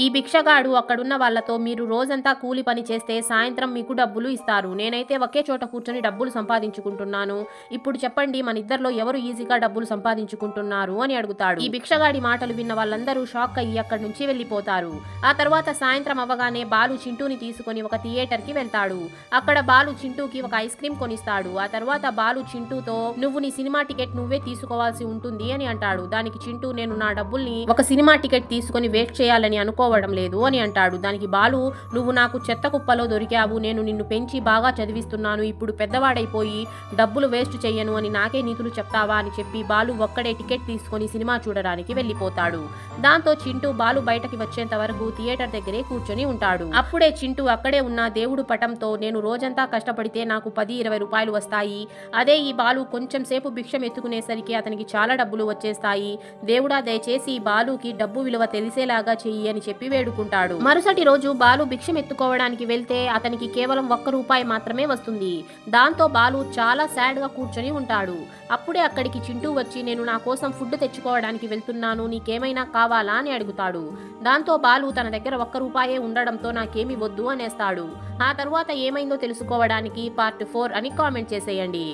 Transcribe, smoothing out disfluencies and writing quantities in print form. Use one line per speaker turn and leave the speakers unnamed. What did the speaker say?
ఈ భిక్షగాడు అక్కడున్న వాళ్ళతో, మీరు రోజంతా కూలి పని చేస్తే సాయంత్రం మీకు డబ్బులు ఇస్తారు. నేనైతే ఒకే చోట కూర్చొని డబ్బులు సంపాదించుకుంటున్నాను. ఇప్పుడు చెప్పండి, మనిద్దరిలో ఎవరు ఈజీగా డబ్బులు సంపాదించుకుంటున్నారు అని అడుగుతాడు. ఈ భిక్షగాడి మాటలు విన్న వాళ్ళందరూ షాక్ అయ్యి అక్కడి నుంచి వెళ్ళిపోతారు. ఆ తర్వాత సాయంత్రం అవ్వగానే బాలు చింటూని తీసుకొని ఒక థియేటర్ కి వెళ్తాడు. అక్కడ బాలు చింటూకి ఒక ఐస్ క్రీమ్ కొనిస్తాడు. ఆ తర్వాత బాలు చింటూతో, నువ్వు నీ సినిమా టికెట్ నువ్వే తీసుకోవాల్సి ఉంటుంది అని అంటాడు. దానికి చింటూ, నేను నా డబ్బుల్ని ఒక సినిమా టికెట్ తీసుకొని వేస్ట్ చేయాలని అనుకోవడం లేదు అని అంటాడు. దానికి బాలు, నువ్వు నాకు చెత్త కుప్పలో దొరికావు, నేను నిన్ను పెంచి బాగా చదివిస్తున్నాను, ఇప్పుడు పెద్దవాడైపోయి డబ్బులు వేస్ట్ చెయ్యను అని నాకే నీతులు చెప్తావా అని చెప్పి బాలు ఒక్కడే టికెట్ తీసుకొని సినిమా చూడడానికి వెళ్ళిపోతాడు. దాంతో చింటూ బాలు బయటకి వచ్చేంత వరకు థియేటర్ దగ్గరే కూర్చొని ఉంటాడు. అప్పుడే చింటూ అక్కడే ఉన్న దేవుడు పటంతో, నేను రోజంతా కష్టపడితే నాకు 10-20 రూపాయలు వస్తాయి, అదే ఈ బాలు కొంచెం సేపు భిక్షం ఎత్తుకునేసరికి అతనికి చాలా డబ్బులు వచ్చేస్తాయి, దేవుడా దయచేసి ఈ బాలుకి డబ్బు విలువ తెలిసేలాగా చెయ్యి అని చెప్పి వేడుకుంటాడు. మరుసటి రోజు బాలు భిక్షం ఎత్తుకోవడానికి వెళ్తే అతనికి కేవలం 1 రూపాయి మాత్రమే వస్తుంది. దాంతో బాలు చాలా సాడ్ గా కూర్చొని ఉంటాడు. అప్పుడే అక్కడికి చింటూ వచ్చి, నేను నా కోసం ఫుడ్ తెచ్చుకోవడానికి వెళ్తున్నాను, నీకేమైనా కావాలా అని అడుగుతాడు. దాంతో బాలు తన దగ్గర 1 రూపాయే ఉండడంతో నాకేమి వద్దు అనేస్తాడు. ఆ తర్వాత ఏమైందో తెలుసుకోవడానికి పార్ట్ 4 అని కామెంట్ చేసేయండి.